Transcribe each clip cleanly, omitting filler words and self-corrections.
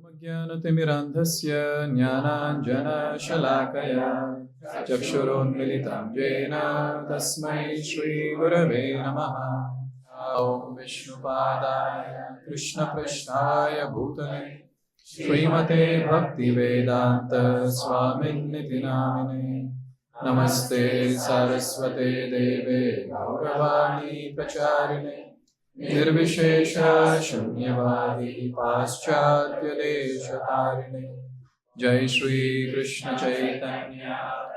ज्ञानतिमिरान्धस्य ज्ञानाञ्जनशलाकया चक्षुरोन्मिलितं येन तस्मै श्रीगुरवे नमः। ॐ विष्णुपादाय कृष्णपृष्ठाय भूतले श्रीमते भक्तिवेदान्त स्वामिन्निति नामिने नमस्ते सारस्वते देवे गौरवाणी प्रचारिणे निर्विशेष शून्यवादी पाश्चात्य देशतारिणे। जय श्री कृष्ण चैतन्य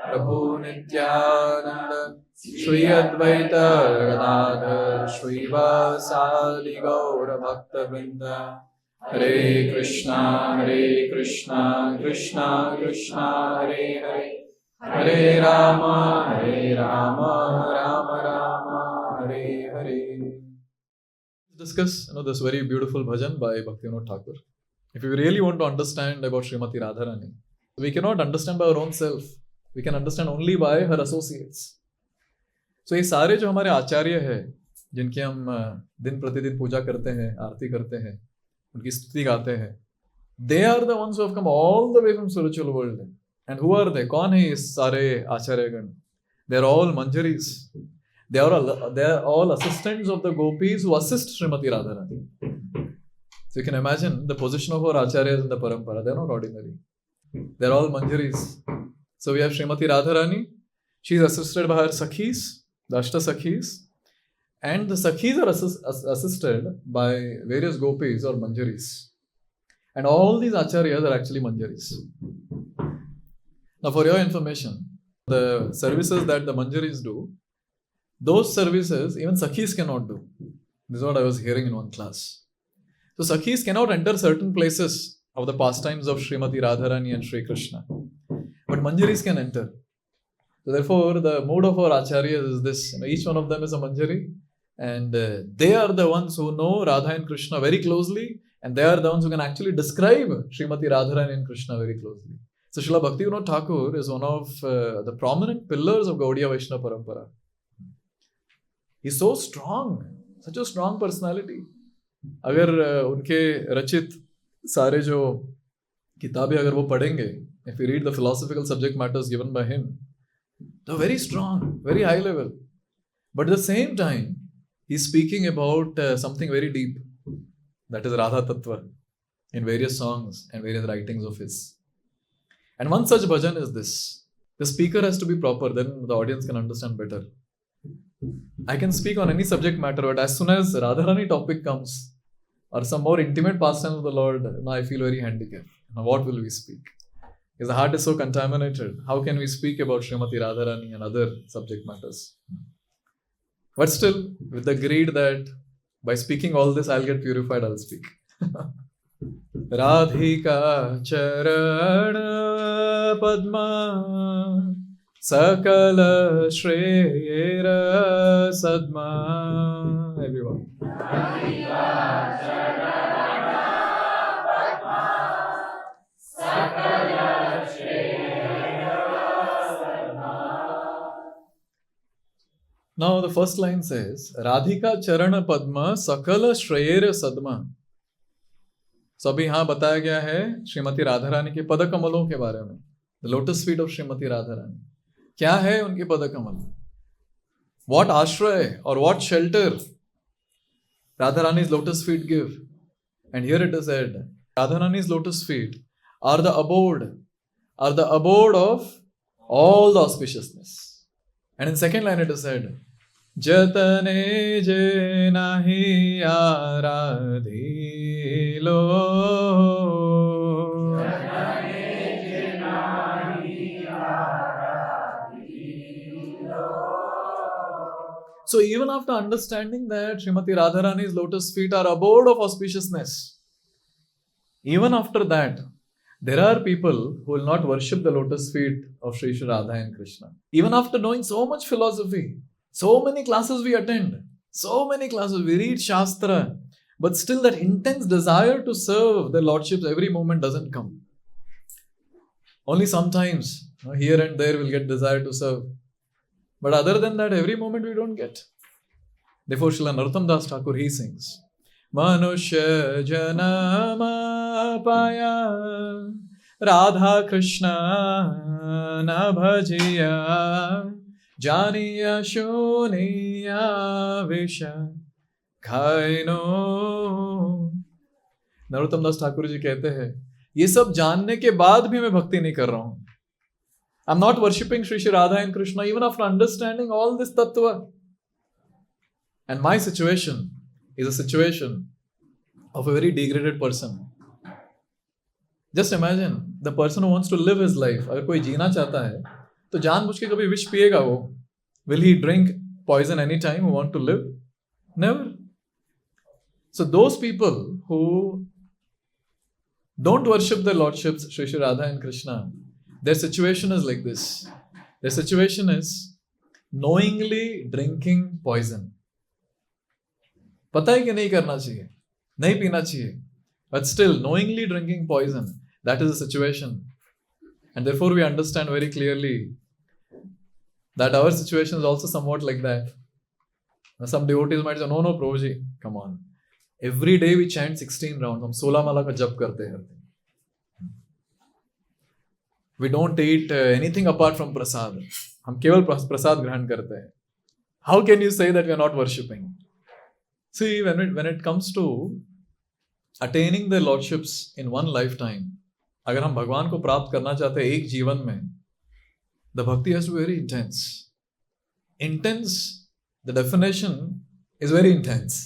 प्रभु नित्यानंद श्री अद्वैत गदाधर श्रीवासादि गौर भक्त वृंद। हरे कृष्णा कृष्णा कृष्णा हरे हरे, हरे Ram Ram Ram Hare Hare. Discuss this very beautiful bhajan by Bhaktivinoda Thakur. If you really want to understand about Srimati Radharani, we cannot understand by our own self. We can understand only by her associates. So ये सारे जो हमारे आचार्य हैं, जिनकी हम दिन प्रतिदिन पूजा करते हैं, आरती करते हैं, उनकी स्तुति गाते हैं, they are the ones who have come all the way from spiritual world. And who are they? कौन है ये सारे आचार्यगण? They are all manjaris. They are all assistants of the gopis who assist Srimati Radharani. So you can imagine the position of our acharyas in the parampara. They are not ordinary. They are all manjaris. So we have Srimati Radharani. She is assisted by her sakhis, the Ashta sakhis. And the sakhis are assisted by various gopis or manjaris. And all these acharyas are actually manjaris. Now for your information, the services that the manjaris do, those services even sakhis cannot do. This is what I was hearing in one class. So sakhis cannot enter certain places of the pastimes of Srimati Radharani and Sri Krishna. But manjaris can enter. So therefore the mood of our acharyas is this. Each one of them is a manjari. And they are the ones who know Radha and Krishna very closely. And they are the ones who can actually describe Srimati Radharani and Krishna very closely. So Srila Bhaktivinoda Thakur is one of the prominent pillars of Gaudiya Vaishnava Parampara. He's so strong, such a strong personality. अगर उनके रचित सारे जो किताबें अगर वो पढ़ेंगे, if you read the philosophical subject matters given by him, they're very strong, very high level. But at the same time, he's speaking about something very deep, that is Radha Tattva, in various songs and various writings of his. And one such bhajan is this. The speaker has to be proper, then the audience can understand better. I can speak on any subject matter, but as soon as Radharani topic comes, or some more intimate pastimes of the Lord, now I feel very handicapped. Now what will we speak? Because the heart is so contaminated. How can we speak about Srimati Radharani and other subject matters? But still, with the greed that by speaking all this, I'll get purified, I'll speak. radhika-caranna-padma Sakala Shreyera Sadma. Everyone. Now the first line says, radhika-caranna-padma Sakala Shreyera Sadma. So अभी यहाँ बताया गया है श्रीमती राधारानी के पद कमलों के बारे में. The lotus feet of Srimati Radharani. क्या है उनके पद कमल? What ashray or what shelter Radharani's lotus feet give? And here it is said, Radharani's lotus feet are the abode of all the auspiciousness. And in second line it is said, Jatane je nahi aradhilo. So even after understanding that Srimati Radharani's lotus feet are abode of auspiciousness, even after that, there are people who will not worship the lotus feet of Sri Radha and Krishna. Even after knowing so much philosophy, so many classes we attend, so many classes we read Shastra, but still that intense desire to serve the Lordships every moment doesn't come. Only sometimes, here and there we'll get desire to serve. But other than that, every moment we don't get. Therefore, Srila Narottam Das Thakur, he sings, Manushya janama paya Radha Krishna na bhajiya Janiya shuniya visha खाइनो। Narottam दास ठाकुर जी कहते हैं ये सब जानने के बाद भी मैं भक्ति नहीं कर रहा हूं। I am not worshipping Shri Shri Radha and Krishna even after understanding all this तत्व। And my situation is a situation of a very degraded person. Just imagine the person who wants to live his life. अगर कोई जीना चाहता है तो जानबूझ के कभी विष पिएगा वो? Will he drink poison any time who want to live? Never. So those people who don't worship their lordships, Shri Shri Radha and Krishna, their situation is like this. Their situation is knowingly drinking poison. पता है कि नहीं करना चाहिए, नहीं पीना चाहिए, but still knowingly drinking poison. That is the situation. And therefore we understand very clearly that our situation is also somewhat like that. Now some devotees might say, no, Prabhuji, come on. Every day we chant 16 rounds. हम 16 माला का जप करते हैं. We don't eat anything apart from prasad. हम केवल प्रसाद ग्रहण करते हैं. How can you say that we are not worshipping? See, when it comes to attaining the lordships in one lifetime, अगर हम भगवान को प्राप्त करना चाहते हैं एक जीवन में, the bhakti has to be very intense. Intense, the definition is very intense.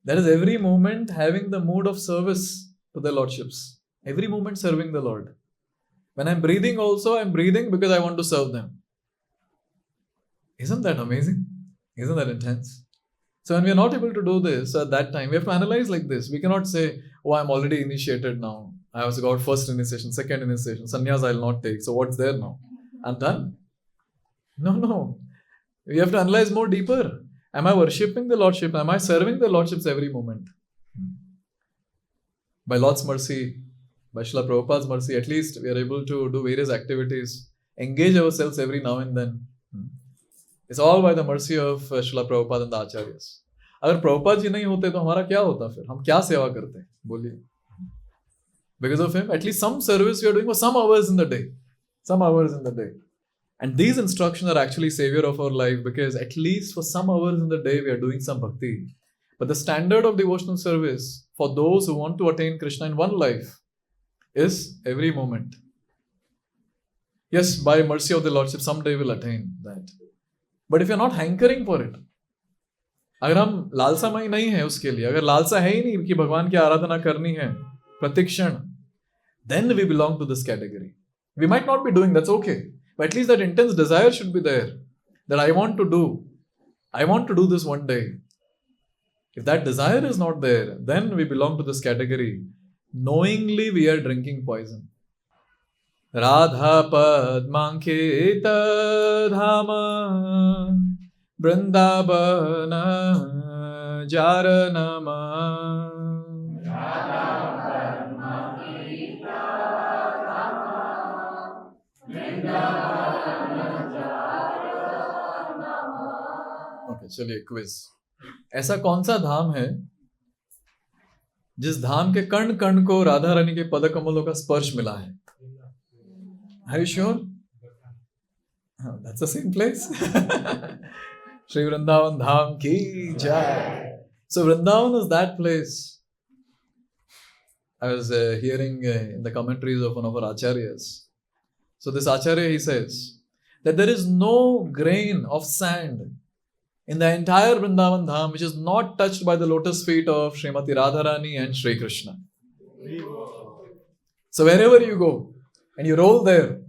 That is every moment having the mood of service to the lordships. Every moment serving the Lord. When I'm breathing also, I'm breathing because I want to serve them. Isn't that amazing? Isn't that intense? So when we are not able to do this at that time, we have to analyze like this. We cannot say, oh, I'm already initiated now. I have got first initiation, second initiation. Sannyas I'll not take. So what's there now? I'm done. No. We have to analyze more deeper. Am I worshipping the Lordship? Am I serving the Lordships every moment? By Lord's mercy, by Srila Prabhupada's mercy, at least we are able to do various activities, engage ourselves every now and then. It's all by the mercy of Srila Prabhupada and the acharyas. अगर प्रभुपाद जी नहीं होते तो हमारा क्या होता फिर? हम क्या सेवा करते? बोलिए. Because of him, at least some service we are doing for some hours in the day. Some hours in the day. And these instructions are actually savior of our life because at least for some hours in the day we are doing some bhakti. But the standard of devotional service for those who want to attain Krishna in one life is every moment. Yes, by mercy of the Lordship, someday we'll attain that. But if you're not hankering for it, अगर हम लालसामय नहीं है उसके लिए, अगर लालसा है ही नहीं कि भगवान की आराधना करनी है प्रतिक्षण, then we belong to this category. We might not be doing, that's okay. But at least that intense desire should be there. That I want to do this one day. If that desire is not there, then we belong to this category. Knowingly we are drinking poison. radha-padma-ankita dhama vrindavana jaranama चलिए quiz. ऐसा कौन सा धाम है जिस धाम के कण कण को राधा रानी के पद कमलों का स्पर्श मिला है? Are you sure? That's the same place. Shri Vrindavan Dham ki jai. So Vrindavan is that place. I was hearing in the commentaries of one of our acharyas. So this acharya, he says that there is no grain of sand in the entire Vrindavan Dham which is not touched by the lotus feet of Srimati Radharani and Shri Krishna. So wherever you go and you roll there,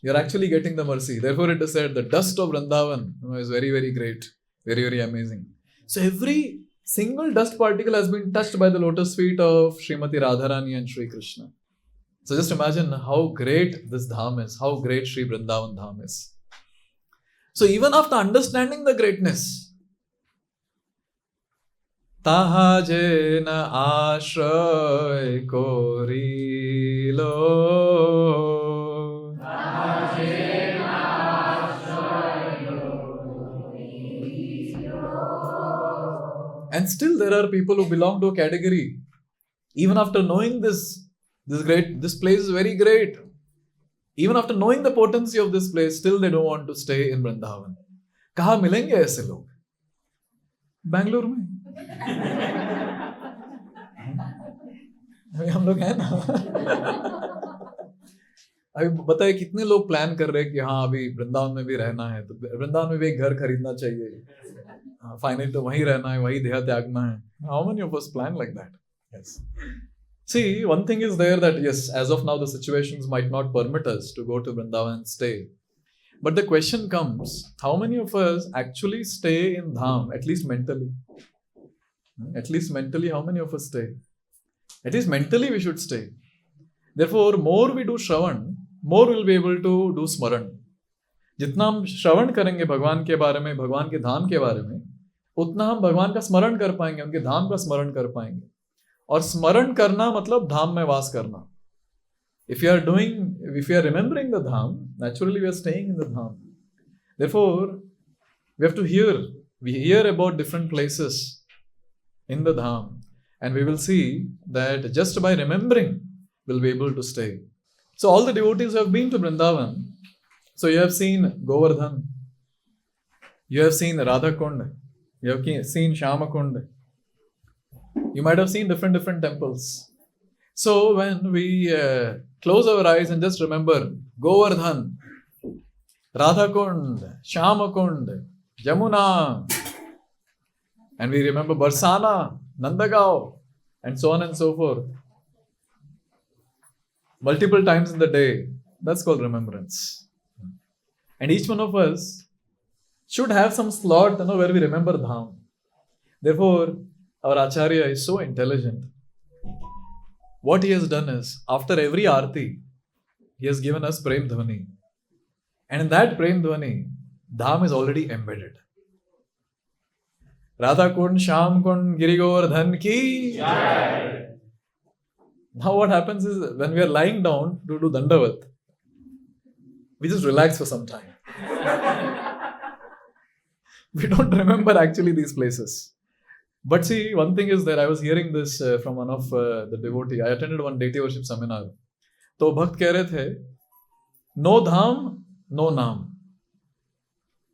you're actually getting the mercy. Therefore it is said the dust of Vrindavan is very, very great, very, very amazing. So every single dust particle has been touched by the lotus feet of Srimati Radharani and Shri Krishna. So just imagine how great this Dham is, how great Shri Vrindavan Dham is. So even after understanding the greatness, Taha jena ashray korilo, And still there are people who belong to a category. Even after knowing this place is very great. Even after knowing the potency of this place, still they don't want to stay in Vrindavan. कहाँ मिलेंगे ऐसे लोग? बैंगलोर में अभी हम लोग हैं ना. अभी बताइए कितने लोग प्लान कर रहे हैं कि हाँ अभी वृंदावन में भी रहना है, तो वृंदावन में भी एक घर खरीदना चाहिए, फाइनली तो वहीं रहना है, वहीं देह त्यागना है. How many of us plan like that? Yes. See, one thing is there that yes, as of now the situations might not permit us to go to Vrindavan and stay. But the question comes, how many of us actually stay in dham, at least mentally? At least mentally, how many of us stay? At least mentally we should stay. Therefore, more we do Shravan, more we'll be able to do Smaran. जितना हम श्रवण करेंगे भगवान के बारे में, भगवान के धाम के बारे में, उतना हम भगवान का स्मरण कर पाएंगे, उनके धाम का स्मरण कर पाएंगे. और स्मरण करना मतलब धाम में वास करना. If you are remembering the dham, naturally we are staying in the dham. Therefore, we hear about different places in the dham, and we will see that just by remembering, we'll be able to stay. So all the devotees who have been to Vrindavan, so you have seen Govardhan, you have seen Radha Kund, you have seen Shyama Kund, you might have seen different temples. So when we close our eyes and just remember Govardhan, Radha Kund, Shyama Kund, Jamuna, and we remember Barsana, Nandagaon, and so on and so forth, multiple times in the day, that's called remembrance. And each one of us should have some slot, where we remember dham. Therefore, our acharya is so intelligent. What he has done is, after every arti, he has given us Prem Dhvani. And in that Prem Dhvani, dham is already embedded. Radha Kund, Shyam Kund, Giri Govardhan ki Jai. Now what happens is, when we are lying down to do Dandavat, we just relax for some time. We don't remember actually these places. But see, one thing is that I was hearing this from one of the devotee. I attended one deity worship seminar. तो भक्त कह रहे थे, no dham, no naam.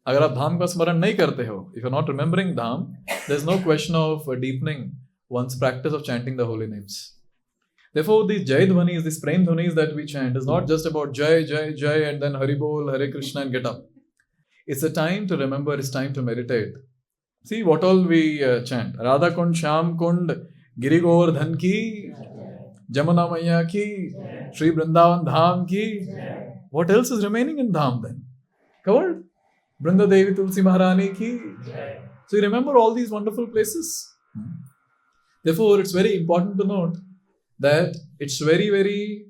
अगर आप धाम का स्मरण नहीं करते हो, if you're not remembering dham, there's no question of deepening one's practice of chanting the holy names. Therefore, these Jai Dhvanis, these Prem Dhvanis that we chant is not just about Jai, Jai, Jai and then Hari Bol, Hare Krishna and get up. It's a time to remember, it's time to meditate. See what all we chant. Radha Kund, Shyam Kund, Giri Govardhan ki, Jamuna Maiya ki, Sri Vrindavan Dham ki. What else is remaining in Dham then? Covered? Brinda Devi Tulsi Maharani ki. So you remember all these wonderful places. Therefore, it's very important to note that it's very, very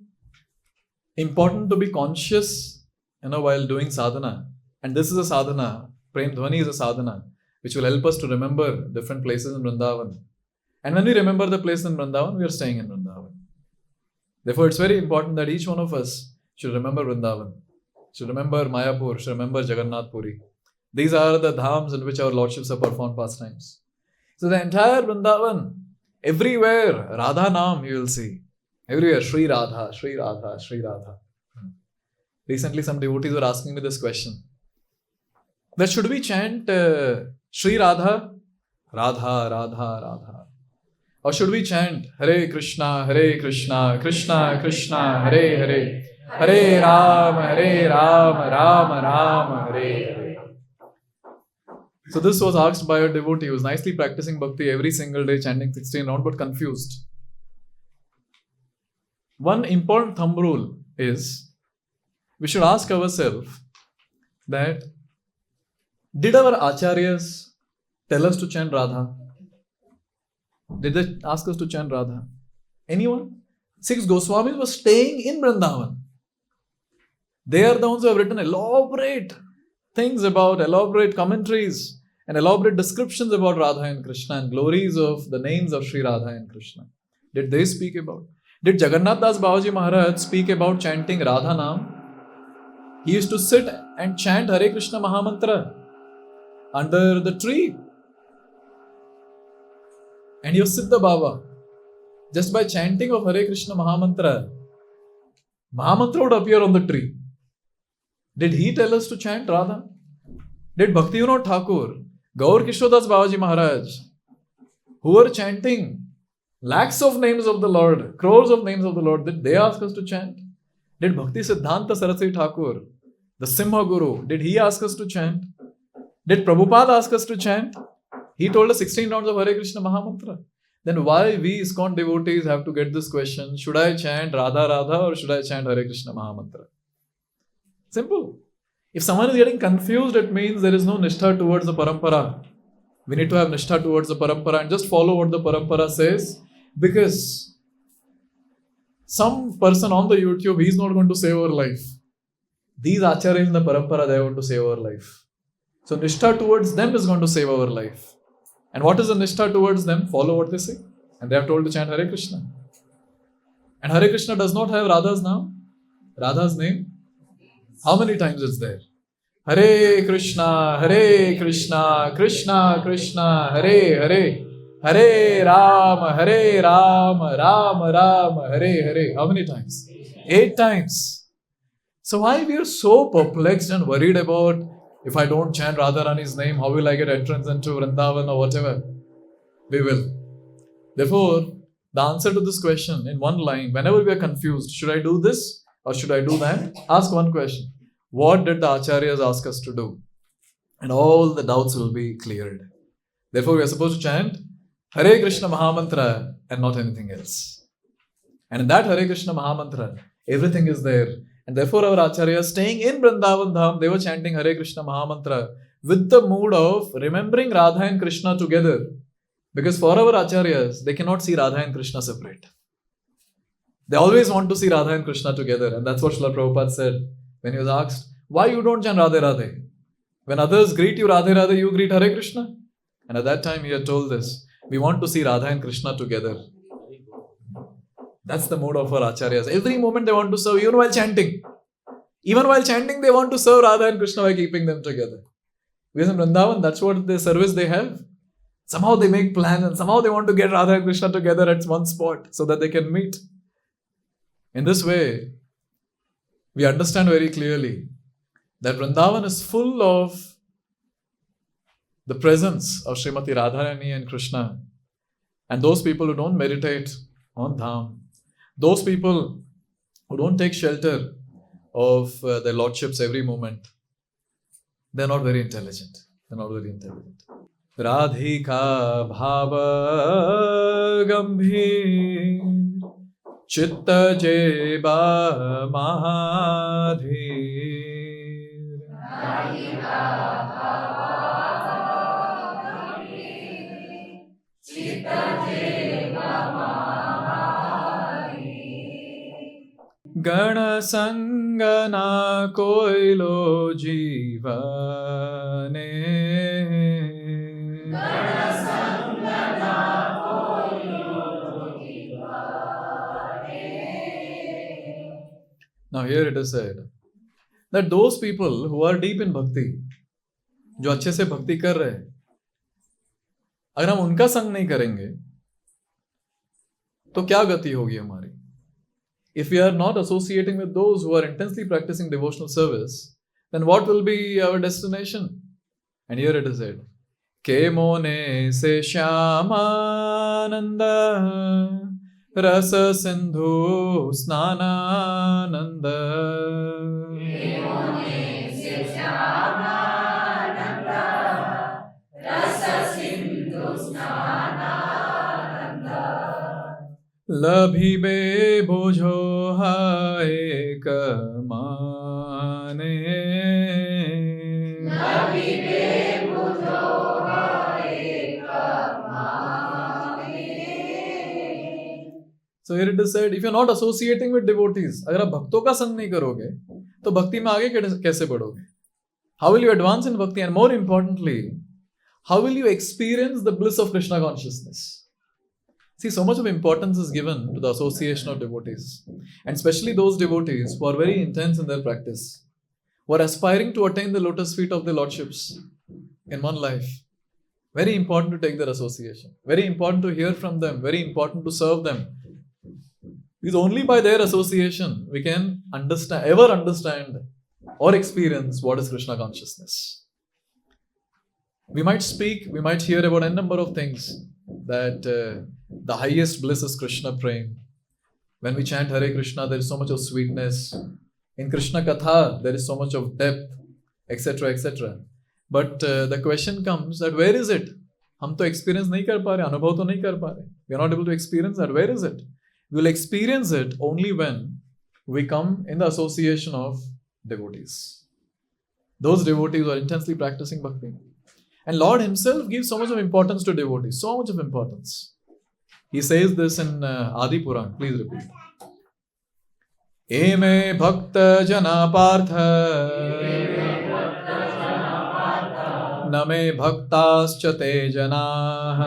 important to be conscious, while doing sadhana. And this is a sadhana. Prem Dhvani is a sadhana, which will help us to remember different places in Vrindavan. And when we remember the place in Vrindavan, we are staying in Vrindavan. Therefore, it's very important that each one of us should remember Vrindavan, should remember Mayapur, should remember Jagannath Puri. These are the dhams in which our lordships have performed pastimes. So the entire Vrindavan, everywhere, Radha Naam you will see. Everywhere, Sri Radha, Sri Radha, Sri Radha. Recently, some devotees were asking me this question. That should we chant Sri Radha, Radha, Radha, Radha? Or should we chant Hare Krishna, Krishna Krishna, Hare Hare, Hare Ram, Ram Ram, Hare Hare? So this was asked by a devotee who was nicely practicing bhakti every single day, chanting 16 rounds, but confused. One important thumb rule is, we should ask ourselves that, did our acharyas tell us to chant Radha? Did they ask us to chant Radha? Anyone? 6 Goswamis were staying in Vrindavan. They are the ones who have written elaborate commentaries and elaborate descriptions about Radha and Krishna and glories of the names of Sri Radha and Krishna. Did they speak about? Did Jagannath Das Babaji Maharaj speak about chanting Radha Naam? He used to sit and chant Hare Krishna maha-mantra under the tree. And your Siddha Baba, just by chanting of Hare Krishna maha-mantra, maha-mantra would appear on the tree. Did he tell us to chant Radha? Did Bhakti Vinod Thakur, Gaur Kishodas Babaji Maharaj, who were chanting lakhs of names of the Lord, crores of names of the Lord, did they ask us to chant? Did Bhakti Siddhanta Saraswati Thakur, the Simha Guru, did he ask us to chant? Did Prabhupada ask us to chant? He told us 16 rounds of Hare Krishna Mahamantra. Then why we ISKCON devotees have to get this question, should I chant Radha Radha or should I chant Hare Krishna Mahamantra? Simple. If someone is getting confused, it means there is no nishtha towards the parampara. We need to have nishtha towards the parampara and just follow what the parampara says, because some person on the YouTube, he is not going to save our life. These acharyas in the parampara, they are going to save our life. So nishtha towards them is going to save our life. And what is the nishtha towards them? Follow what they say. And they are told to chant Hare Krishna. And Hare Krishna does not have Radha's name. Radha's name. How many times it's there? Hare Krishna, Krishna Krishna, Hare Hare. Hare Ram, Ram Ram, Hare Hare. How many times? 8 times. So why we are so perplexed and worried about, if I don't chant Radharani's name, how will I get entrance into Vrindavan or whatever? We will. Therefore, the answer to this question in one line, whenever we are confused, should I do this or should I do that? Ask one question. What did the acharyas ask us to do? And all the doubts will be cleared. Therefore, we are supposed to chant Hare Krishna Mahamantra and not anything else. And in that Hare Krishna Mahamantra, everything is there. And therefore our acharyas staying in Vrindavan Dham, they were chanting Hare Krishna Mahamantra with the mood of remembering Radha and Krishna together. Because for our acharyas, they cannot see Radha and Krishna separate. They always want to see Radha and Krishna together. And that's what Srila Prabhupada said when he was asked, why you don't chant Radhe Radhe? When others greet you Radhe Radhe, you greet Hare Krishna? And at that time he had told this, we want to see Radha and Krishna together. That's the mode of our acharyas. Every moment they want to serve, even while chanting. Even while chanting, they want to serve Radha and Krishna by keeping them together. Because in Vrindavan, that's what the service they have. Somehow they make plans and somehow they want to get Radha and Krishna together at one spot so that they can meet. In this way, we understand very clearly that Vrindavan is full of the presence of Srimati Radharani and Krishna. And those people who don't meditate on Dham, those people who don't take shelter of their lordships every moment, they're not very intelligent. Radhika bhava gambhir chitta jeba mahadhir. Radhika bhava gambhir chitta jeba Gana sangana koilo jivane. Gana sangana koilo jivane. Now here it is said that those people who are deep in bhakti, जो अच्छे से भक्ति कर रहे हैं, अगर हम उनका संग नहीं करेंगे तो क्या गति होगी हमारी? If we are not associating with those who are intensely practicing devotional service, then what will be our destination? And here it is said, Ke mone se shyamananda rasa sindhu snanananda. Ke mone se shyamananda rasa sindhu snanananda. Labhibe bujho hae kamane. Labhibe bujho hae kamane. So here it is said, if you are not associating with devotees, अगर आप भक्तों का संग नहीं करोगे, तो भक्ति में आगे कैसे बढ़ोगे? How will you advance in bhakti? And more importantly, how will you experience the bliss of Krishna consciousness? See, so much of importance is given to the association of devotees, and especially those devotees who are very intense in their practice, who are aspiring to attain the lotus feet of the lordships in one life. Very important to take their association. Very important to hear from them. Very important to serve them. Because only by their association we can ever understand or experience what is Krishna consciousness. We might speak, we might hear about a number of things, that the highest bliss is Krishna Prem. When we chant Hare Krishna, there is so much of sweetness. In Krishna Katha, there is so much of depth, etc., etc. But the question comes that where is it? हम तो experience नहीं कर पा रहे, अनुभव तो नहीं कर पा रहे. We are not able to experience that. Where is it? We will experience it only when we come in the association of devotees. Those devotees who are intensely practicing bhakti. And Lord Himself gives so much of importance to devotees. So much of importance. He says this in Adi Puran. Please repeat. Eme bhakta jana partha Name bhaktascha te janah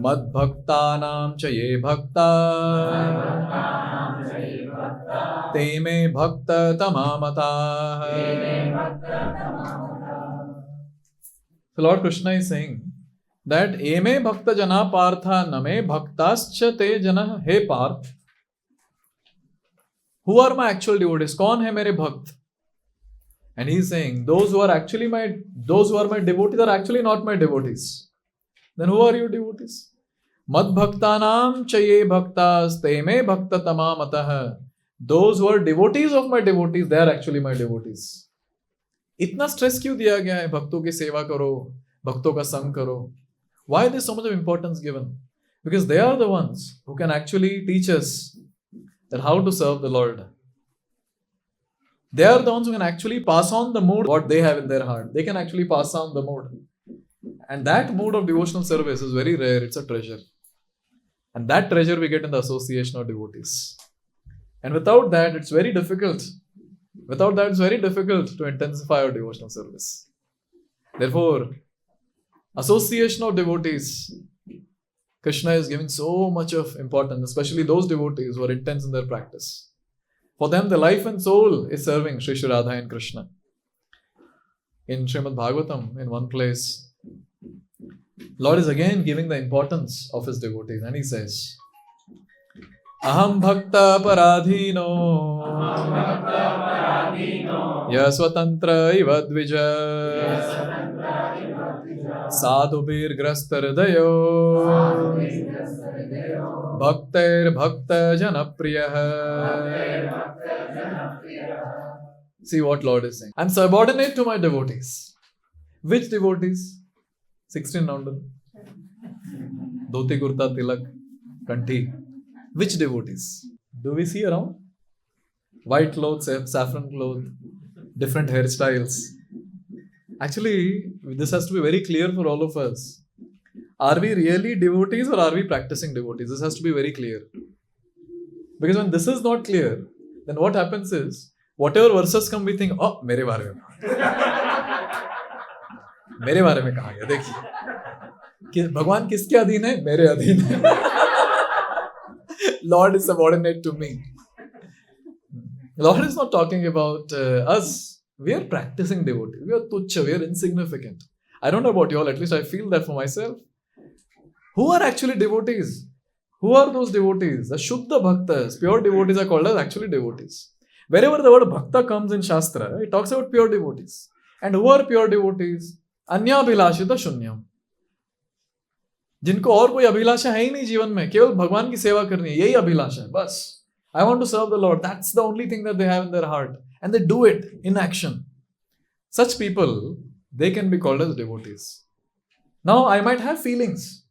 Mad bhaktanam cha ye bhakta Te me bhakta tamamata. So Lord Krishna is saying that Eme bhakta jana partha name bhaktascha te jana. Hey Parth, who are my actual devotees? Kaun hai mere bhakt? And he is saying, those who are my devotees are actually not my devotees. Then who are your devotees? Mad bhaktanam chaye bhaktas teme bhakta tamamatah. Those who are devotees of my devotees, they are actually my devotees. इतना stress क्यों दिया गया है? भक्तों की सेवा करो, भक्तों का संग करो. Why there is so much of importance given? Because they are the ones who can actually teach us that how to serve the Lord. They are the ones who can actually pass on the mood, what they have in their heart. They can actually pass on the mood. And that mood of devotional service is very rare. It's a treasure. And that treasure we get in the association of devotees. And without that, it's very difficult. To intensify our devotional service. Therefore, association of devotees, Krishna is giving so much of importance, especially those devotees who are intense in their practice. For them, the life and soul is serving Shri Shri Radha and Krishna. In Srimad Bhagavatam, in one place, Lord is again giving the importance of His devotees, and He says, Aham bhakta paradhino Yaswatantra iva dvija Sadhubir grasta hridayo Bhaktair bhakta janapriya. See what Lord is saying. I'm subordinate to my devotees. Which devotees? 16 rounded. Dhoti kurta tilak kanthi. Which devotees? Do we see around? White clothes, saffron clothes, different hairstyles. Actually, this has to be very clear for all of us. Are we really devotees or are we practicing devotees? This has to be very clear. Because when this is not clear, then what happens is, whatever verses come, we think, oh, mere baare mein. मेरे बारे में कहा गया, देखिए भगवान किसके अधीन है? मेरे अधीन है. Lord is subordinate to me. Lord is not talking about us. We are practicing devotee. We are tuchha. We are insignificant. I don't know about you all. At least I feel that for myself. Who are actually devotees? Who are those devotees? The Shuddha Bhaktas. Pure devotees are called as actually devotees. Wherever the word Bhakta comes in Shastra, it talks about pure devotees. And who are pure devotees? Anya Abhilashita Shunyam. जिनको और कोई अभिलाषा है ही नहीं जीवन में, केवल भगवान की सेवा करनी है, यही अभिलाषा है बस. I want to serve the Lord. That's the only thing that they have in their heart. And they do it in action. Such people, they can be called as devotees. Now, I might have feelings.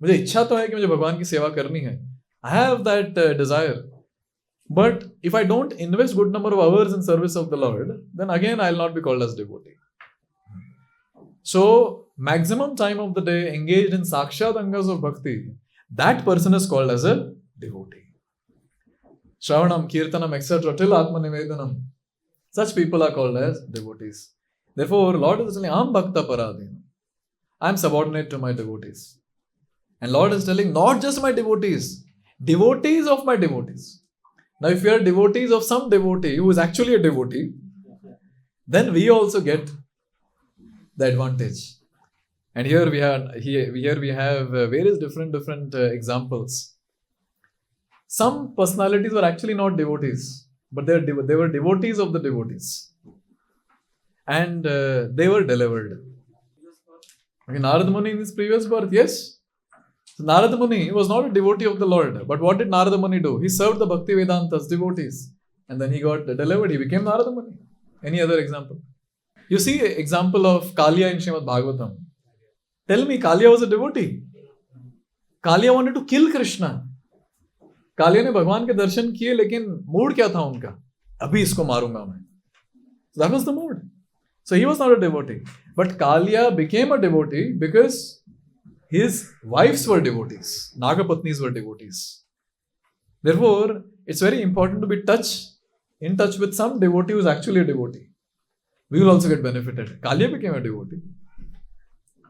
मुझे इच्छा तो है कि मुझे भगवान की सेवा करनी है. I have that desire. But if I don't invest good number of hours in service of the Lord, then again I'll not be called as devotee. So, maximum time of the day engaged in sakshat angas of bhakti, that person is called as a devotee. Shravanam, Kirtanam, etc. till Atma Nivedanam. Such people are called as devotees. Therefore, Lord is telling, Aham Bhakta Paradhina. I am subordinate to my devotees. And Lord is telling, not just my devotees, devotees of my devotees. Now, if you are devotees of some devotee who is actually a devotee, then we also get the advantage. And here we have various different examples. Some personalities were actually not devotees, but they were devotees of the devotees. And they were delivered. Okay, Narada Muni in his previous birth, yes. So Narada Muni was not a devotee of the Lord. But what did Narada Muni do? He served the Bhakti Vedantas, devotees. And then he got delivered. He became Narada Muni. Any other example? You see example of Kaliya in Srimad Bhagavatam. Tell me, Kaliya was a devotee. Kaliya wanted to kill Krishna. Kaliya ने भगवान के दर्शन किए, लेकिन mood क्या था उनका? अभी इसको मारूंगा मैं. So that was the mood. So he was not a devotee. But Kaliya became a devotee because his wives were devotees. Nagapatnis were devotees. Therefore, it's very important to be in touch with some devotee who is actually a devotee. We will also get benefited. Kaliya became a devotee.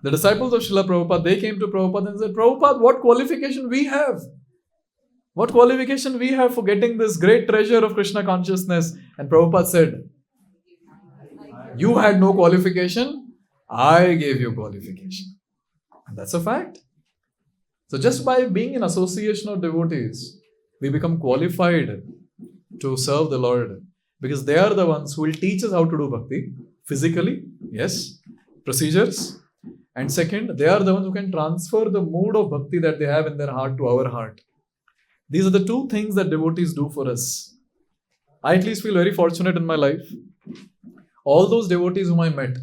The disciples of Srila Prabhupada, they came to Prabhupada and said, Prabhupada, what qualification we have? What qualification we have for getting this great treasure of Krishna consciousness? And Prabhupada said, you had no qualification, I gave you qualification. And that's a fact. So just by being in association of devotees, we become qualified to serve the Lord, because they are the ones who will teach us how to do bhakti physically, yes, procedures. And second, they are the ones who can transfer the mood of bhakti that they have in their heart to our heart. These are the two things that devotees do for us. I at least feel very fortunate in my life. All those devotees whom I met,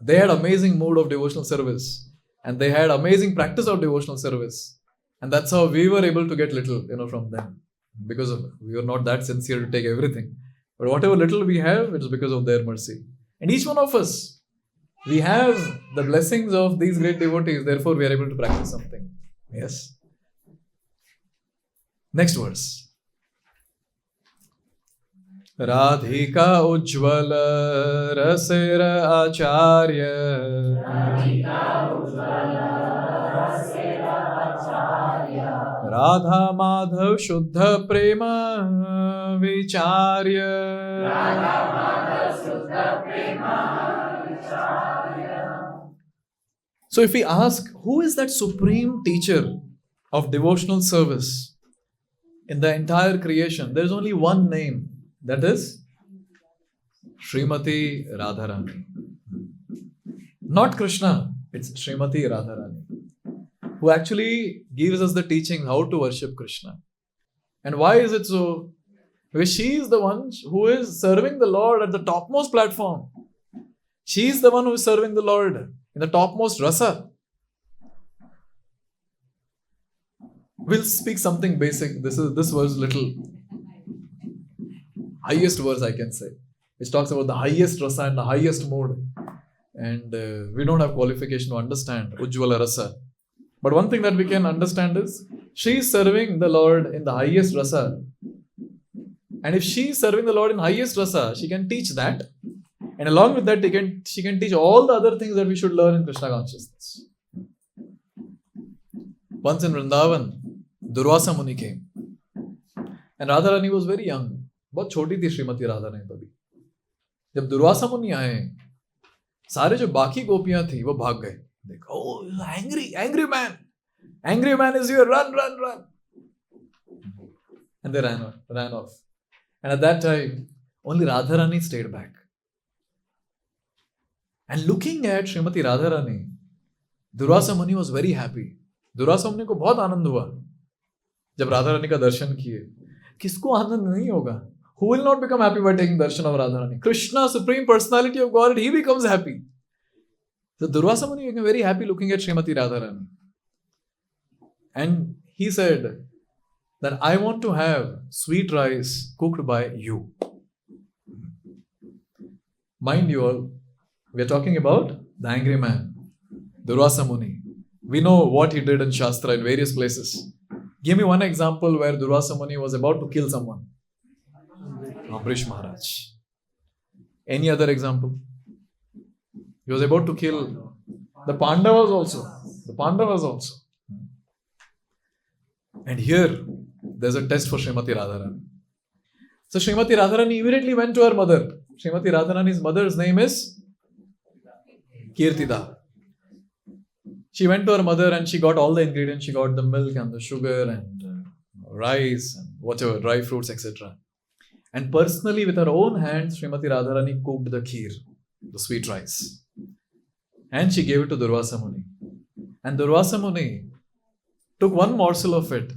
they had amazing mood of devotional service. And they had amazing practice of devotional service. And that's how we were able to get little, from them. Because we were not that sincere to take everything. But whatever little we have, it's because of their mercy. And each one of us, we have the blessings of these great devotees. Therefore, we are able to practice something. Yes. Next verse. Radhika ujjvala rasera acharya. Radha Madhav Shuddha Prema Vicharya. So if we ask, who is that supreme teacher of devotional service in the entire creation? There is only one name. That is Srimati Radharani. Not Krishna, it's Srimati Radharani, who actually gives us the teaching how to worship Krishna. And why is it so? Because she is the one who is serving the Lord at the topmost platform. She is the one who is serving the Lord in the topmost rasa. We'll speak something basic. This verse little. Highest verse I can say, which talks about the highest rasa and the highest mode. And we don't have qualification to understand Ujjvala rasa. But one thing that we can understand is, she is serving the Lord in the highest rasa. And if she is serving the Lord in highest rasa, she can teach that. And along with that, she can teach all the other things that we should learn in Krishna consciousness. Once in Vrindavan, Durvasa Muni came. And Radharani was very young. बहुत छोटी थी श्रीमती राधारानी तभी. जब दुर्वासा मुनि आए, सारे जो बाकी गोपियां थी वो भाग गए. देखो, oh, angry man is here, run. And they ran off. And at that time, only Radharani stayed back. And looking at Srimati Radharani, Durvasa Muni was very happy. Durvasa Muni को बहुत आनंद हुआ जब राधारानी का दर्शन किए. किसको आनंद नहीं होगा? Who will not become happy by taking darshan of Radharani? Krishna, Supreme Personality of God, he becomes happy. So Durvasa Muni became very happy looking at Srimati Radharani. And he said that I want to have sweet rice cooked by you. Mind you all, we are talking about the angry man, Durvasa Muni. We know what he did in Shastra in various places. Give me one example where Durvasa Muni was about to kill someone. Ambrish Maharaj. Any other example? He was about to kill the Pandavas also. And here, there's a test for Srimati Radharani. So Srimati Radharani immediately went to her mother. Srimati Radharani's mother's name is Kirtida. She went to her mother and she got all the ingredients. She got the milk and the sugar and rice and whatever, dry fruits, etc. And personally, with her own hands, Srimati Radharani cooked the kheer, the sweet rice. And she gave it to Durvasa Muni. And Durvasa Muni took one morsel of it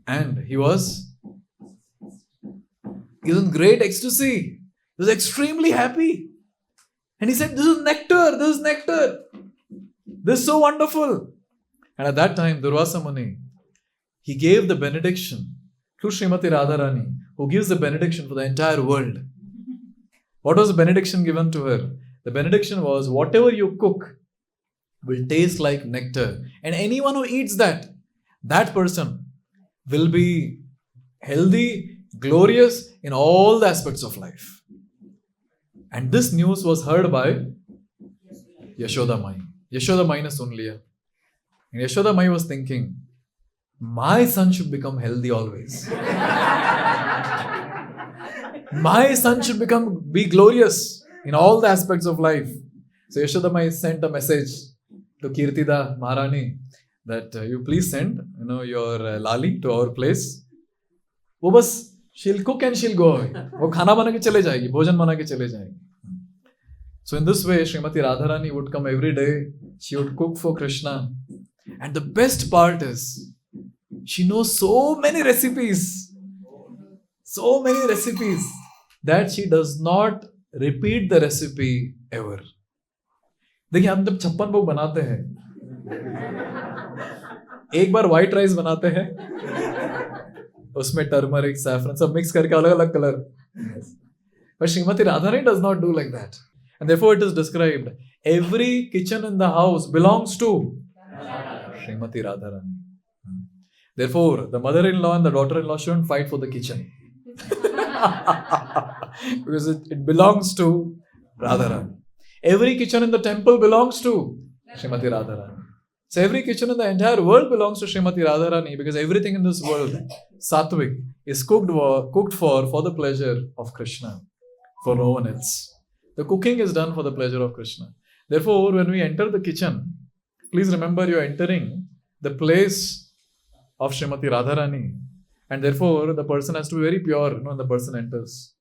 and he was in great ecstasy. He was extremely happy. And he said, this is nectar, this is nectar. This is so wonderful. And at that time, Durvasa Muni, he gave the benediction to Srimati Radharani, who gives the benediction for the entire world. What was the benediction given to her? The benediction was, whatever you cook will taste like nectar. And anyone who eats that person will be healthy, glorious in all the aspects of life. And this news was heard by Yashoda Mai. Yashoda Mai na sun liya. And Yashoda Mai was thinking, my son should become healthy always. My son should be glorious in all the aspects of life. So Yashoda Mai sent a message to Kirtida Maharani that you please send your Lali to our place. वो बस she'll cook and she'll go away. वो खाना बना के चले जाएगी, भोजन बना के चले जाएगी. So in this way, Srimati Radharani would come every day. She would cook for Krishna. And the best part is, she knows so many recipes that she does not repeat the recipe ever. देखिए हम जब 56 भोग बनाते हैं, एक बार white rice बनाते हैं, उसमें टर्मरिक, सैफरन सब मिक्स करके अलग अलग colour. But Srimati Radharani does not do like that. And therefore it is described, every kitchen in the house belongs to Srimati Radharani. Therefore, the mother-in-law and the daughter-in-law shouldn't fight for the kitchen. Because it belongs to Radharani. Every kitchen in the temple belongs to Srimati Radharani. So every kitchen in the entire world belongs to Srimati Radharani, because everything in this world, sattvic, is cooked for the pleasure of Krishna, for no one else. The cooking is done for the pleasure of Krishna. Therefore, when we enter the kitchen, please remember you are entering the place of Srimati Radharani. And therefore, the person has to be very pure when the person enters.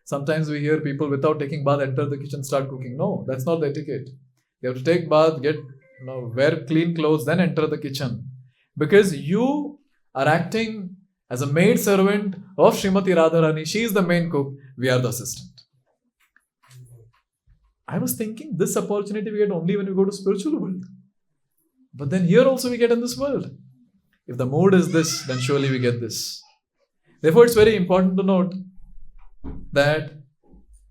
Sometimes we hear people without taking bath enter the kitchen, start cooking. No, that's not the etiquette. You have to take bath, wear clean clothes, then enter the kitchen. Because you are acting as a maid servant of Srimati Radharani. She is the main cook. We are the assistant. I was thinking this opportunity we get only when we go to spiritual world. But then here also we get in this world. If the mood is this, then surely we get this. Therefore, it's very important to note that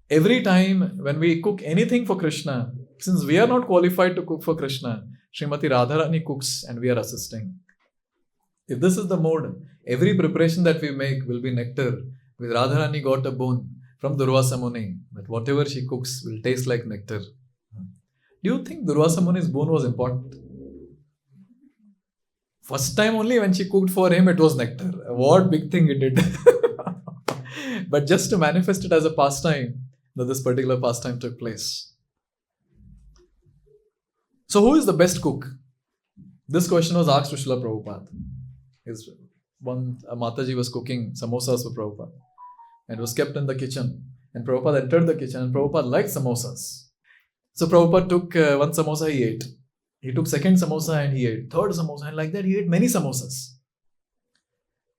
every time when we cook anything for Krishna, since we are not qualified to cook for Krishna, Srimati Radharani cooks and we are assisting. If this is the mode, every preparation that we make will be nectar. With Radharani got a boon from Durvasa Muni that whatever she cooks will taste like nectar. Do you think Durvasa Muni's boon was important? First time only when she cooked for him, it was nectar. What big thing it did. But just to manifest it as a pastime, that this particular pastime took place. So who is the best cook? This question was asked to Srila Prabhupada. Mataji was cooking samosas for Prabhupada. And it was kept in the kitchen. And Prabhupada entered the kitchen and Prabhupada liked samosas. So Prabhupada took one samosa, he ate. He took second samosa and he ate. Third samosa, and like that he ate many samosas.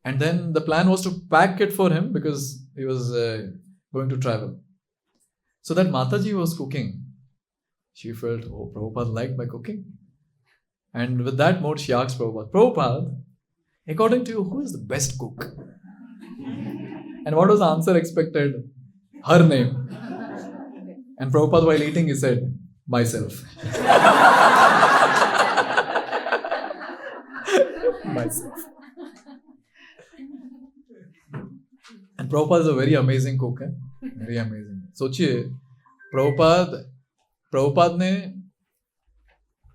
And then the plan was to pack it for him because he was going to travel. So that Mataji was cooking. She felt, oh, Prabhupada liked my cooking. And with that mode, she asked Prabhupada, Prabhupada, according to you, who is the best cook? And what was the answer expected? Her name. And Prabhupada, while eating, he said, myself. Myself. And Prabhupada is a very amazing cook. Very amazing. सोचिए, प्रभुपाद ने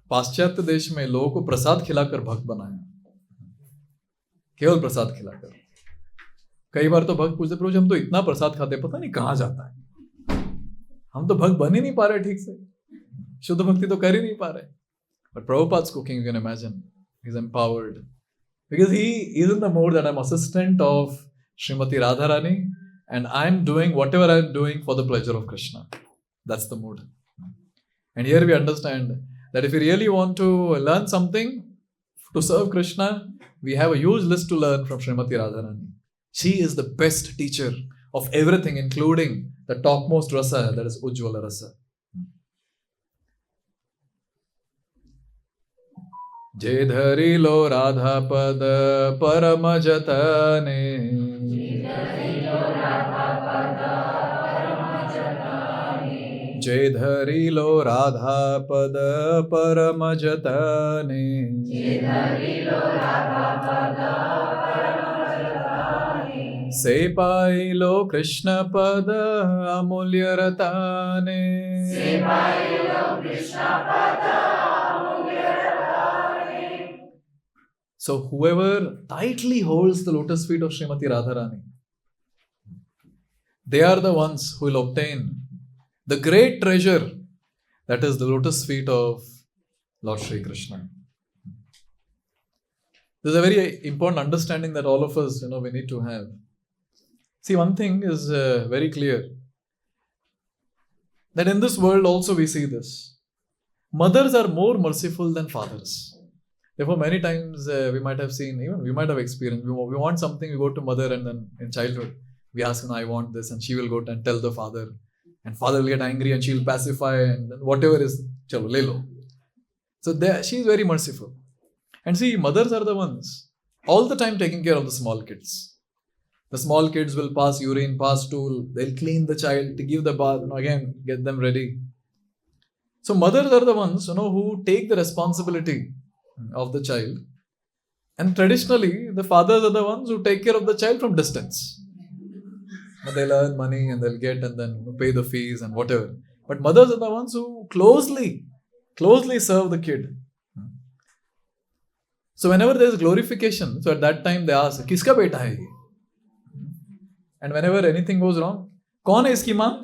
पाश्चात्य देश में लोगों को प्रसाद खिलाकर भक्त बनाया. केवल प्रसाद खिलाकर. कई बार तो भक्त पूछते, प्रभु जी हम तो इतना प्रसाद खाते पता नहीं कहाँ जाता है. हम तो भक्त बन ही नहीं पा रहे ठीक से. शुद्ध भक्ति तो कर ही नहीं पा रहे. But Prabhupada's cooking, you can imagine, he's empowered. Because he is in the mode that I'm assistant of Srimati Radharani and I'm doing whatever I'm doing for the pleasure of Krishna. That's the mood. And here we understand that if we really want to learn something to serve Krishna, we have a huge list to learn from Srimati Radharani. She is the best teacher of everything, including the topmost rasa, that is Ujjvala rasa. जे धरी लो राधा पद परम जतने जे धरी लो राधा पद परम जतने से पाई लो कृष्ण पद अमूल्य रताने So whoever tightly holds the lotus feet of Srimati Radharani, they are the ones who will obtain the great treasure that is the lotus feet of Lord Shri Krishna. This is a very important understanding that all of us, we need to have. See, one thing is very clear, that in this world also we see this. Mothers are more merciful than fathers. Therefore, many times we might have seen, even we might have experienced, we want something, we go to mother and then in childhood, we ask, I want this, and she will go and tell the father. And father will get angry and she will pacify and whatever is, chalo, le lo. So she is very merciful. And see, mothers are the ones all the time taking care of the small kids. The small kids will pass urine, pass stool, they'll clean the child, to give the bath, again, get them ready. So mothers are the ones, who take the responsibility of the child. And traditionally, the fathers are the ones who take care of the child from distance. They'll earn money and they'll get and then pay the fees and whatever. But mothers are the ones who closely serve the kid. So whenever there is glorification, so at that time they ask, Kiska beta hai ye? And whenever anything goes wrong, Kaun hai iski maan?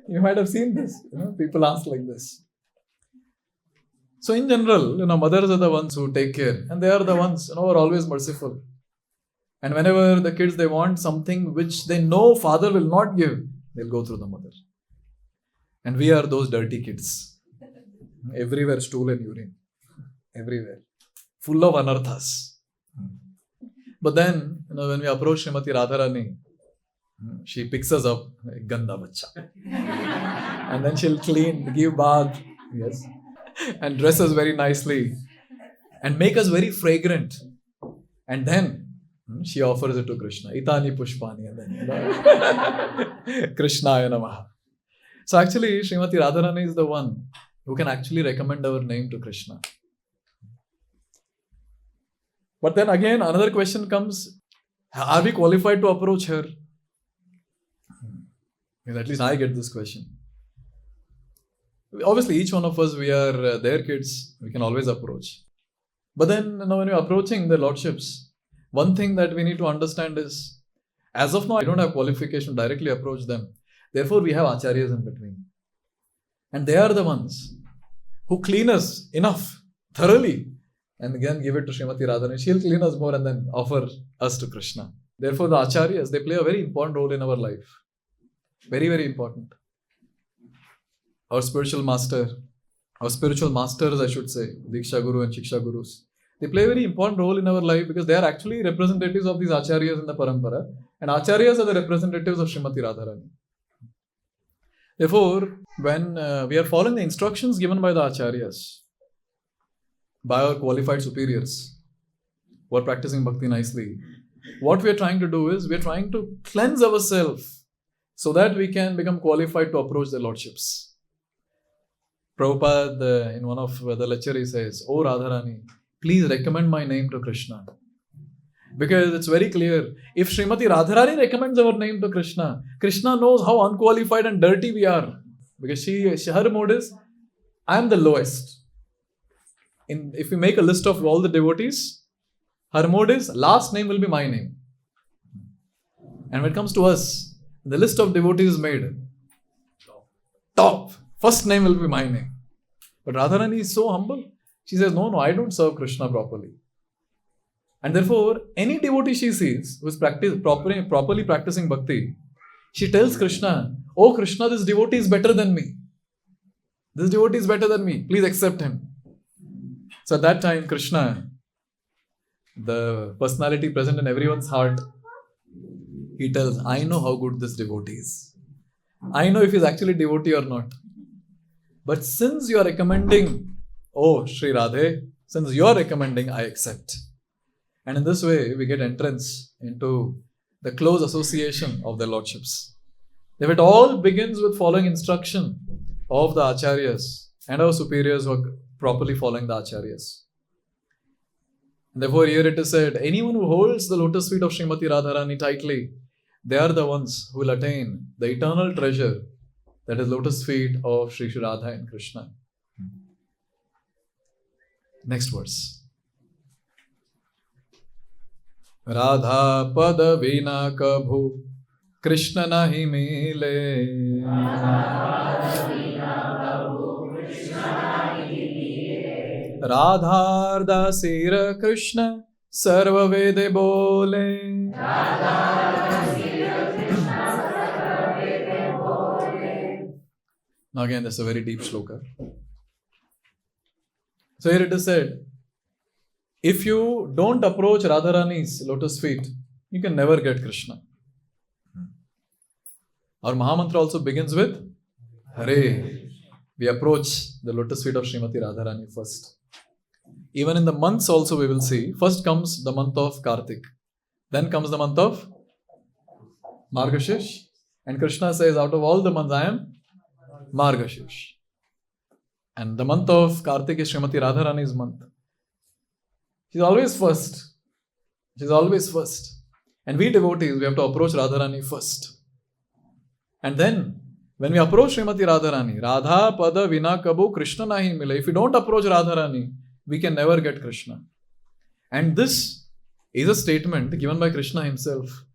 You might have seen this. People ask like this. So in general, mothers are the ones who take care, and they are the ones, who are always merciful. And whenever the kids, they want something which they know father will not give, they'll go through the mother. And we are those dirty kids. Everywhere stool and urine. Everywhere. Full of anarthas. But then, when we approach Srimati Radharani, she picks us up, ganda bacha. And then she'll clean, give bath. Yes. And dress us very nicely and make us very fragrant. And then she offers it to Krishna. Itani pushpani. And then Krishnaya namaha. So actually, Srimati Radharani is the one who can actually recommend our name to Krishna. But then again, another question comes, are we qualified to approach her? At least I get this question. Obviously, each one of us, we are their kids. We can always approach. But then, when we're approaching the lordships, one thing that we need to understand is, as of now, I don't have qualification to directly approach them. Therefore, we have acharyas in between. And they are the ones who clean us enough, thoroughly, and again give it to Srimati Radharani. She'll clean us more and then offer us to Krishna. Therefore, the acharyas, they play a very important role in our life. Very, very important. Our spiritual masters, I should say, Diksha Guru and Shiksha Gurus, they play a very important role in our life because they are actually representatives of these acharyas in the parampara, and acharyas are the representatives of Srimati Radharani. Therefore, when we are following the instructions given by the acharyas, by our qualified superiors who are practicing bhakti nicely, what we are trying to do is we are trying to cleanse ourselves so that we can become qualified to approach the lordships. Prabhupada, in one of the lecture, he says, "Oh Radharani, please recommend my name to Krishna." Because it's very clear, if Srimati Radharani recommends our name to Krishna, Krishna knows how unqualified and dirty we are. Because her mode is, I am the lowest. If we make a list of all the devotees, her mode is, last name will be my name. And when it comes to us, the list of devotees is made top. First name will be my name. But Radharani is so humble. She says, no, I don't serve Krishna properly. And therefore, any devotee she sees who is properly practicing bhakti, she tells Krishna, oh Krishna, this devotee is better than me. This devotee is better than me. Please accept him. So at that time, Krishna, the personality present in everyone's heart, he tells, I know how good this devotee is. I know if he's actually devotee or not. But since you are recommending, oh Sri Radhe, since you are recommending, I accept. And in this way, we get entrance into the close association of their lordships. If it all begins with following instruction of the acharyas and our superiors who are properly following the acharyas. Therefore, here it is said, anyone who holds the lotus feet of Srimati Radharani tightly, they are the ones who will attain the eternal treasure, that is lotus feet of Sri Radha and Krishna. Next verse. Radha pada vina kabhu Krishna nahi mile. Radharda sira Krishna sarva vede bole. Now again, that's a very deep shloka. So here it is said, if you don't approach Radharani's lotus feet, you can never get Krishna. Our maha-mantra also begins with Hare. We approach the lotus feet of Srimati Radharani first. Even in the months also we will see, first comes the month of Kartik. Then comes the month of Margashish. And Krishna says, out of all the months, I am Margashish. And the month of Kartik is Srimati Radharani's month. She's always first. She's always first. And we devotees, we have to approach Radharani first. And then, when we approach Srimati Radharani, Radha pada vina kabhu Krishna nahi mile. If we don't approach Radharani, we can never get Krishna. And this is a statement given by Krishna himself.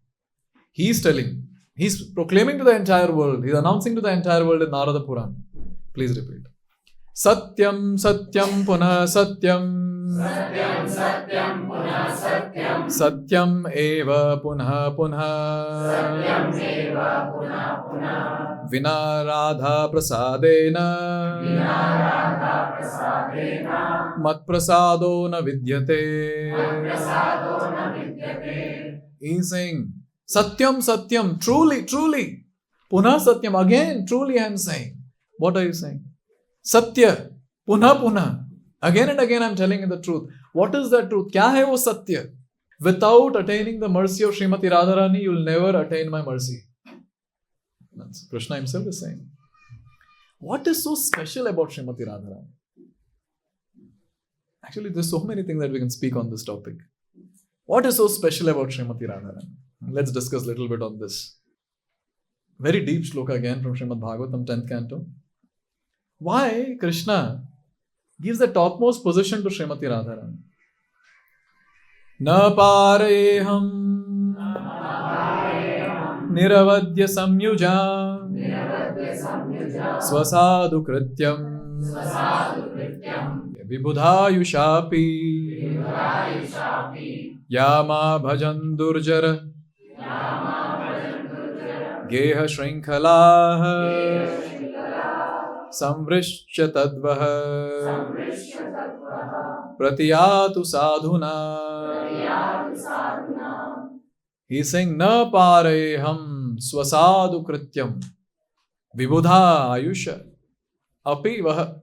He is telling, he is proclaiming to the entire world, he is announcing to the entire world in Narada Purana. Please repeat. Satyam satyam punah satyam. Satyam satyam punah satyam. Satyam eva punah punah. Satyam eva punah punah. Vina radha prasadena. Vina radha prasadena. Mat prasado na vidyate. Mat prasado na vidyate. He is saying, Satyam satyam, truly, truly. Punah satyam, again, truly I am saying. What are you saying? Satya, punah punah. Again and again I am telling you the truth. What is that truth? Kya hai wo satya? Without attaining the mercy of Srimati Radharani, you will never attain my mercy. That's Krishna himself is saying. What is so special about Srimati Radharani? Actually, there's so many things that we can speak on this topic. What is so special about Srimati Radharani? Let's discuss a little bit on this. Very deep shloka again from Srimad Bhagavatam, 10th canto. Why Krishna gives the topmost position to Srimati Radharani? Na pareham niravadya samyujam swasadu krityam vibhudhayushapi yama bhajan durjara geha shrinkhalah samvrishya tadvah pratiyatu sadhuna. He is saying, na pareham swasadu krityam vibudha ayusha api vaha.